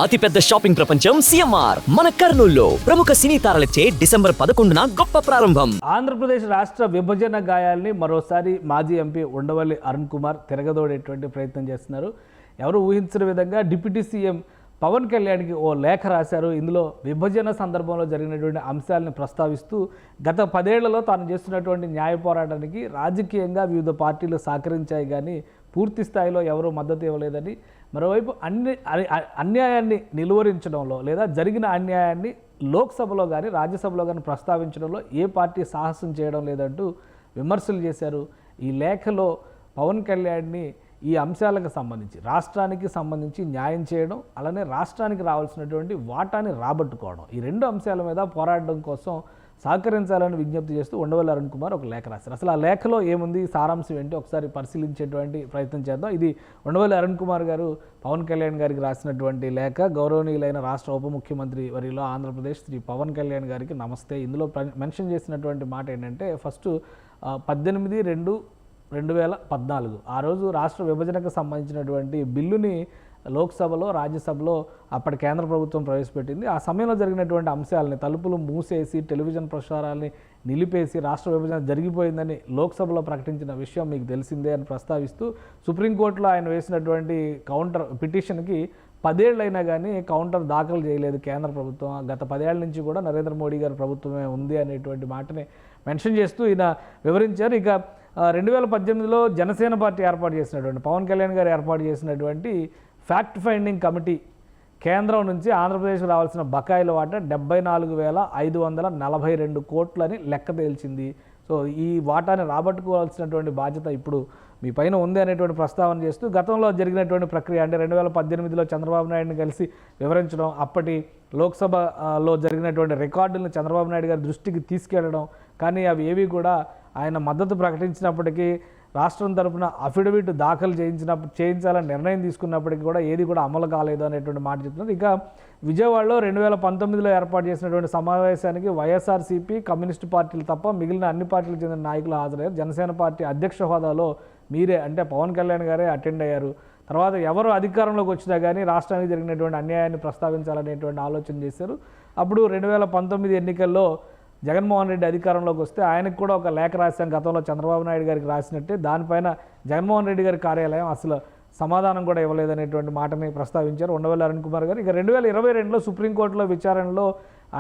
అతిపెద్ద షాపింగ్ ప్రపంచం సిఎంఆర్ మన కర్నూలులో ప్రముఖ సినీ తారలచే డిసెంబర్ 11న గొప్ప ప్రారంభం. ఆంధ్రప్రదేశ్ రాష్ట్ర విభజన గాయాల్ని మరోసారి మాజీ ఎంపీ ఉండవల్లి అరుణ్ కుమార్ తిరగదోడేటువంటి ప్రయత్నం చేస్తున్నారు. ఎవరు ఊహించిన విధంగా డిప్యూటీ సీఎం పవన్ కళ్యాణ్కి ఓ లేఖ రాశారు. ఇందులో విభజన సందర్భంలో జరిగినటువంటి అంశాలను ప్రస్తావిస్తూ గత 10 ఏళ్లలో తాను చేస్తున్నటువంటి న్యాయ పోరాటానికి రాజకీయంగా వివిధ పార్టీలు సహకరించాయి, కానీ పూర్తి స్థాయిలో ఎవరూ మద్దతు ఇవ్వలేదని, మరోవైపు అన్యాయాన్ని నిలువరించడంలో లేదా జరిగిన అన్యాయాన్ని లోక్సభలో కానీ రాజ్యసభలో కానీ ప్రస్తావించడంలో ఏ పార్టీ సాహసం చేయడం లేదంటూ విమర్శలు చేశారు. ఈ లేఖలో పవన్ కళ్యాణ్ని ఈ అంశాలకు సంబంధించి రాష్ట్రానికి సంబంధించి న్యాయం చేయడం, అలానే రాష్ట్రానికి రావాల్సినటువంటి వాటాని రాబట్టుకోవడం, ఈ 2 అంశాల మీద పోరాడడం కోసం సహకరించాలని విజ్ఞప్తి చేస్తూ ఉండవల్లి అరుణ్ కుమార్ ఒక లేఖ రాశారు. అసలు ఆ లేఖలో ఏముంది, సారాంశం ఏంటి ఒకసారి పరిశీలించేటువంటి ప్రయత్నం చేద్దాం. ఇది ఉండవల్లి అరుణ్ కుమార్ గారు పవన్ కళ్యాణ్ గారికి రాసినటువంటి లేఖ. గౌరవనీయులైన రాష్ట్ర ఉప ముఖ్యమంత్రి వరిలో ఆంధ్రప్రదేశ్ శ్రీ పవన్ కళ్యాణ్ గారికి నమస్తే. ఇందులో మెన్షన్ చేసినటువంటి మాట ఏంటంటే, ఫస్ట్ 18/2/2014 ఆ రోజు రాష్ట్ర విభజనకు సంబంధించినటువంటి బిల్లుని లోక్సభలో రాజ్యసభలో అప్పటి కేంద్ర ప్రభుత్వం ప్రవేశపెట్టింది. ఆ సమయంలో జరిగినటువంటి అంశాలని తలుపులు మూసేసి టెలివిజన్ ప్రసారాలని నిలిపేసి రాష్ట్ర విభజన జరిగిపోయిందని లోక్సభలో ప్రకటించిన విషయం మీకు తెలిసిందే అని ప్రస్తావిస్తూ సుప్రీంకోర్టులో ఆయన వేసినటువంటి కౌంటర్ పిటిషన్కి 10 ఏళ్ళైనా కానీ కౌంటర్ దాఖలు చేయలేదు కేంద్ర ప్రభుత్వం. గత 10 ఏళ్ల నుంచి కూడా నరేంద్ర మోడీ గారి ప్రభుత్వమే ఉంది అనేటువంటి మాటని మెన్షన్ చేస్తూ ఈయన వివరించారు. ఇక 2018లో జనసేన పార్టీ ఏర్పాటు చేసినటువంటి పవన్ కళ్యాణ్ గారు ఏర్పాటు చేసినటువంటి ఫ్యాక్ట్ ఫైండింగ్ కమిటీ కేంద్రం నుంచి ఆంధ్రప్రదేశ్కి రావాల్సిన బకాయిల వాటా 74,542 కోట్లని లెక్క తేల్చింది. సో ఈ వాటాని రాబట్టుకోవాల్సినటువంటి బాధ్యత ఇప్పుడు మీ పైన ఉంది అనేటువంటి ప్రస్తావన చేస్తూ గతంలో జరిగినటువంటి ప్రక్రియ అంటే 2018లో చంద్రబాబు నాయుడిని కలిసి వివరించడం, అప్పటి లోక్సభలో జరిగినటువంటి రికార్డులను చంద్రబాబు నాయుడు గారి దృష్టికి తీసుకెళ్లడం, కానీ అవి ఏవి కూడా ఆయన మద్దతు ప్రకటించినప్పటికీ రాష్ట్రం తరఫున అఫిడవిట్ దాఖలు చేయించాలని నిర్ణయం తీసుకున్నప్పటికీ కూడా ఏది కూడా అమలు కాలేదు అనేటువంటి మాట చెప్తున్నారు. ఇక విజయవాడలో 2019లో ఏర్పాటు చేసినటువంటి సమావేశానికి వైఎస్ఆర్సీపీ, కమ్యూనిస్టు పార్టీలు తప్ప మిగిలిన అన్ని పార్టీలకు చెందిన నాయకులు హాజరయ్యారు. జనసేన పార్టీ అధ్యక్ష హోదాలో మీరే అంటే పవన్ కళ్యాణ్ గారే అటెండ్ అయ్యారు. తర్వాత ఎవరు అధికారంలోకి వచ్చినా కానీ రాష్ట్రానికి జరిగినటువంటి అన్యాయాన్ని ప్రస్తావించాలనేటువంటి ఆలోచన చేశారు. అప్పుడు 2019 ఎన్నికల్లో జగన్మోహన్ రెడ్డి అధికారంలోకి వస్తే ఆయనకు కూడా ఒక లేఖ రాశాం, గతంలో చంద్రబాబు నాయుడు గారికి రాసినట్టే. దానిపైన జగన్మోహన్ రెడ్డి గారి కార్యాలయం అసలు సమాధానం కూడా ఇవ్వలేదనేటువంటి మాటని ప్రస్తావించారు ఉండవల్లి అరుణ్ కుమార్ గారు. ఇక 2022లో సుప్రీంకోర్టులో విచారణలో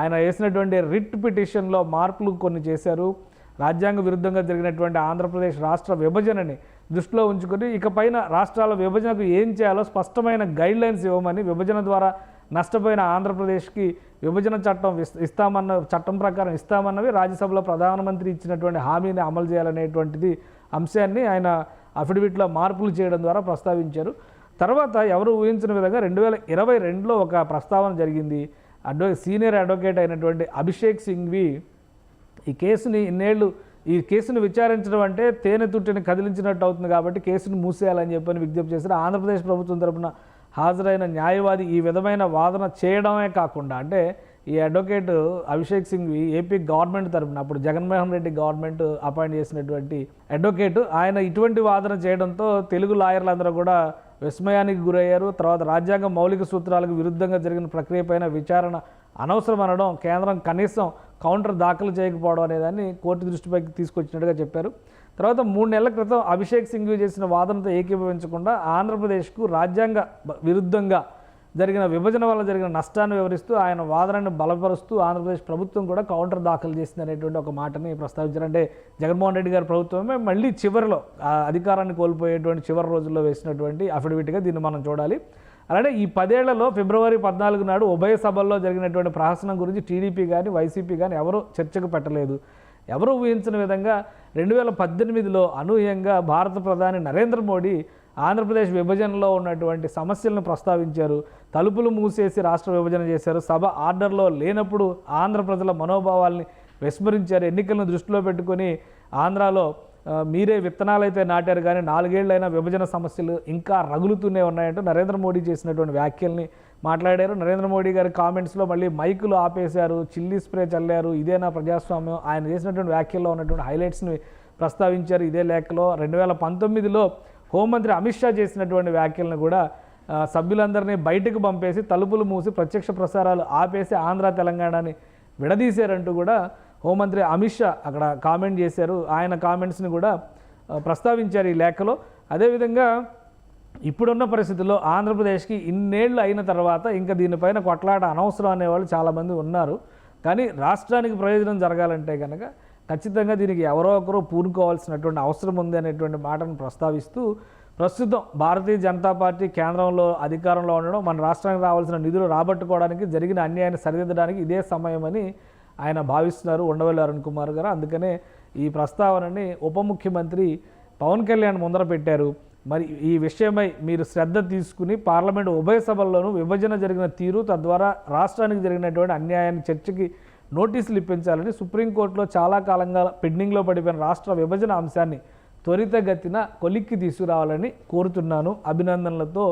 ఆయన వేసినటువంటి రిట్ పిటిషన్లో మార్పులు కొన్ని చేశారు. రాజ్యాంగ విరుద్ధంగా జరిగినటువంటి ఆంధ్రప్రదేశ్ రాష్ట్ర విభజనని దృష్టిలో ఉంచుకొని ఇకపైన రాష్ట్రాల విభజనకు ఏం చేయాలో స్పష్టమైన గైడ్లైన్స్ ఇవ్వమని, విభజన ద్వారా నష్టపోయిన ఆంధ్రప్రదేశ్కి విభజన చట్టం చట్టం ప్రకారం ఇస్తామన్నవి రాజ్యసభలో ప్రధానమంత్రి ఇచ్చినటువంటి హామీని అమలు చేయాలనేటువంటిది అంశాన్ని ఆయన అఫిడవిట్లో మార్పులు చేయడం ద్వారా ప్రస్తావించారు. తర్వాత ఎవరు ఊహించిన విధంగా 2022లో ఒక ప్రస్తావన జరిగింది. సీనియర్ అడ్వకేట్ అయినటువంటి అభిషేక్ సింఘ్వి ఈ కేసుని ఈ కేసును విచారించడం అంటే తేనె తుట్టిని కదిలించినట్టు అవుతుంది, కాబట్టి కేసును మూసేయాలని చెప్పని విజ్ఞప్తి చేశారు. ఆంధ్రప్రదేశ్ ప్రభుత్వం తరపున హాజరైన న్యాయవాది ఈ విధమైన వాదన చేయడమే కాకుండా, అంటే ఈ advocate Abhishek Singhvi AP government తరపున అప్పుడు జగన్మోహన్ రెడ్డి గవర్నమెంట్ అపాయింట్ చేసినటువంటి అడ్వకేట్, ఆయన ఇటువంటి వాదన చేయడంతో తెలుగు లాయర్లందరూ కూడా విస్మయానికి గురయ్యారు. తర్వాత రాజ్యాంగ మౌలిక సూత్రాలకు విరుద్ధంగా జరిగిన ప్రక్రియ పైన విచారణ అనవసరం అనడం, కేంద్రం కనీసం కౌంటర్ దాఖలు చేయకపోవడం అనేదాన్ని కోర్టు దృష్టిపైకి తీసుకొచ్చినట్టుగా చెప్పారు. తర్వాత 3 నెలల క్రితం అభిషేక్ సింఘ్వి చేసిన వాదనతో ఏకీభవించకుండా ఆంధ్రప్రదేశ్కు రాజ్యాంగ విరుద్ధంగా జరిగిన విభజన వల్ల జరిగిన నష్టాన్ని వివరిస్తూ ఆయన వాదనను బలపరుస్తూ ఆంధ్రప్రదేశ్ ప్రభుత్వం కూడా కౌంటర్ దాఖలు చేసింది అనేటువంటి ఒక మాటని ప్రస్తావించారు. అంటే జగన్మోహన్ రెడ్డి గారి ప్రభుత్వమే మళ్ళీ చివరిలో అధికారాన్ని కోల్పోయేటువంటి చివరి రోజుల్లో వేసినటువంటి అఫిడవిట్గా దీన్ని మనం చూడాలి. అలానే ఈ 10 ఏళ్లలో ఫిబ్రవరి 14 నాడు ఉభయ సభల్లో జరిగినటువంటి ప్రహసనం గురించి టీడీపీ కానీ వైసీపీ కానీ ఎవరూ చర్చకు పెట్టలేదు. ఎవరూ ఊహించిన విధంగా 2018లో అనూహ్యంగా భారత ప్రధాని నరేంద్ర మోడీ ఆంధ్రప్రదేశ్ విభజనలో ఉన్నటువంటి సమస్యలను ప్రస్తావించారు. తలుపులు మూసేసి రాష్ట్ర విభజన చేశారు. సభ ఆర్డర్లో లేనప్పుడు ఆంధ్ర ప్రజల మనోభావాల్ని విస్మరించారు. ఎన్నికలను దృష్టిలో పెట్టుకొని ఆంధ్రాలో మీరే విత్తనాలైతే నాటారు, కానీ 4 ఏళ్ళైనా విభజన సమస్యలు ఇంకా రగులుతూనే ఉన్నాయంటూ నరేంద్ర మోడీ చేసినటువంటి వ్యాఖ్యల్ని మాట్లాడారు. నరేంద్ర మోడీ గారి కామెంట్స్లో మళ్ళీ మైకులు ఆపేశారు, చిల్లీ స్ప్రే చల్లారు. ఇదేనా ప్రజాస్వామ్యం? ఆయన చేసినటువంటి వ్యాఖ్యల్లో ఉన్నటువంటి హైలైట్స్ని ప్రస్తావించారు. ఇదే లేఖలో 2019లో హోంమంత్రి అమిత్ షా చేసినటువంటి వ్యాఖ్యలను కూడా సభ్యులందరినీ బయటకు పంపేసి తలుపులు మూసి ప్రత్యక్ష ప్రసారాలు ఆపేసి ఆంధ్ర తెలంగాణని విడదీశారంటూ కూడా హోంమంత్రి అమిత్ షా అక్కడ కామెంట్ చేశారు. ఆయన కామెంట్స్ని కూడా ప్రస్తావించారు ఈ లేఖలో. అదేవిధంగా ఇప్పుడున్న పరిస్థితుల్లో ఆంధ్రప్రదేశ్కి ఇన్నేళ్ళు అయిన తర్వాత ఇంకా దీనిపైన కొట్లాట అనవసరం అనేవాళ్ళు చాలామంది ఉన్నారు. కానీ రాష్ట్రానికి ప్రయోజనం జరగాలంటే కనుక ఖచ్చితంగా దీనికి ఎవరో ఒకరు పూనుకోవాల్సినటువంటి అవసరం ఉంది అనేటువంటి మాటను ప్రస్తావిస్తూ ప్రస్తుతం భారతీయ జనతా పార్టీ కేంద్రంలో అధికారంలో ఉండడం, మన రాష్ట్రానికి రావాల్సిన నిధులు రాబట్టుకోవడానికి జరిగిన అన్యాయాన్ని సరిదిద్దడానికి ఇదే సమయమని ఆయన భావిస్తున్నారు ఉండవల్లి అరుణ్ కుమార్ గారు. అందుకనే ఈ ప్రస్తావనని ఉప ముఖ్యమంత్రి పవన్ కళ్యాణ్ ముందర పెట్టారు. మరి ఈ విషయమై మీరు శ్రద్ధ తీసుకుని పార్లమెంటు ఉభయ సభల్లోనూ విభజన జరిగిన తీరు, తద్వారా రాష్ట్రానికి జరిగినటువంటి అన్యాయాన్ని చర్చకి నోటీసులు ఇప్పించాలని సుప్రీంకోర్టులో చాలా కాలంగా పెండింగ్లో పడిపోయిన రాష్ట్ర విభజన అంశాన్ని త్వరితగతిన కొలిక్కి తీసుకురావాలని కోరుతున్నాను. అభినందనలతో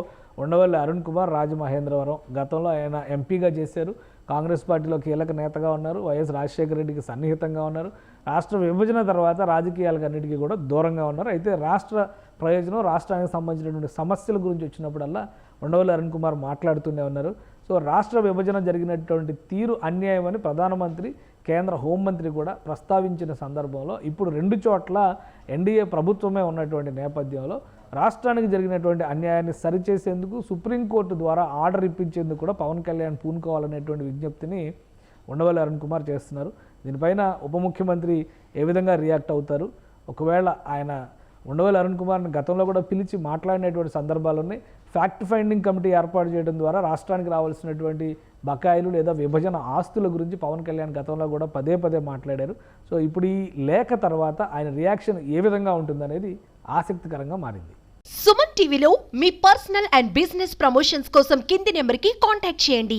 ఉండవల్లి అరుణ్ కుమార్ రాజమహేంద్రవరం. గతంలో ఆయన ఎంపీగా చేశారు. కాంగ్రెస్ పార్టీలో కీలక నేతగా ఉన్నారు. వైఎస్ రాజశేఖర రెడ్డికి సన్నిహితంగా ఉన్నారు. రాష్ట్ర విభజన తర్వాత రాజకీయాలకు అన్నిటికీ కూడా దూరంగా ఉన్నారు. అయితే రాష్ట్ర ప్రయోజనం, రాష్ట్రానికి సంబంధించినటువంటి సమస్యల గురించి వచ్చినప్పుడల్లా ఉండవల్లి అరుణ్ కుమార్ మాట్లాడుతూనే ఉన్నారు. సో రాష్ట్ర విభజన జరిగినటువంటి తీరు అన్యాయమని ప్రధానమంత్రి, కేంద్ర హోంమంత్రి కూడా ప్రస్తావించిన సందర్భంలో ఇప్పుడు రెండు చోట్ల ఎన్డీఏ ప్రభుత్వమే ఉన్నటువంటి నేపథ్యంలో రాష్ట్రానికి జరిగినటువంటి అన్యాయాన్ని సరిచేసేందుకు సుప్రీంకోర్టు ద్వారా ఆర్డర్ ఇప్పించేందుకు కూడా పవన్ కళ్యాణ్ పూనుకోవాలనేటువంటి విజ్ఞప్తిని ఉండవల్లి అరుణ్ కుమార్ చేస్తున్నారు. దీనిపైన ఉప ముఖ్యమంత్రి ఏ విధంగా రియాక్ట్ అవుతారు? ఒకవేళ ఆయన ఉండవల్లి అరుణ్ కుమార్ని గతంలో కూడా పిలిచి మాట్లాడినటువంటి సందర్భాలున్నాయి. ఫ్యాక్ట్ ఫైండింగ్ కమిటీ ఏర్పాటు చేయడం ద్వారా రాష్ట్రానికి రావాల్సినటువంటి బకాయిలు లేదా విభజన ఆస్తుల గురించి పవన్ కళ్యాణ్ గతంలో కూడా పదే పదే మాట్లాడారు. సో ఇప్పుడు ఈ లేఖ తర్వాత ఆయన రియాక్షన్ ఏ విధంగా ఉంటుందనేది ఆసక్తికరంగా మారింది. సుమన్ టీవీలో మీ పర్సనల్ అండ్ బిజినెస్ ప్రమోషన్స్ కోసం కింది నెంబర్కి కాంటాక్ట్ చేయండి.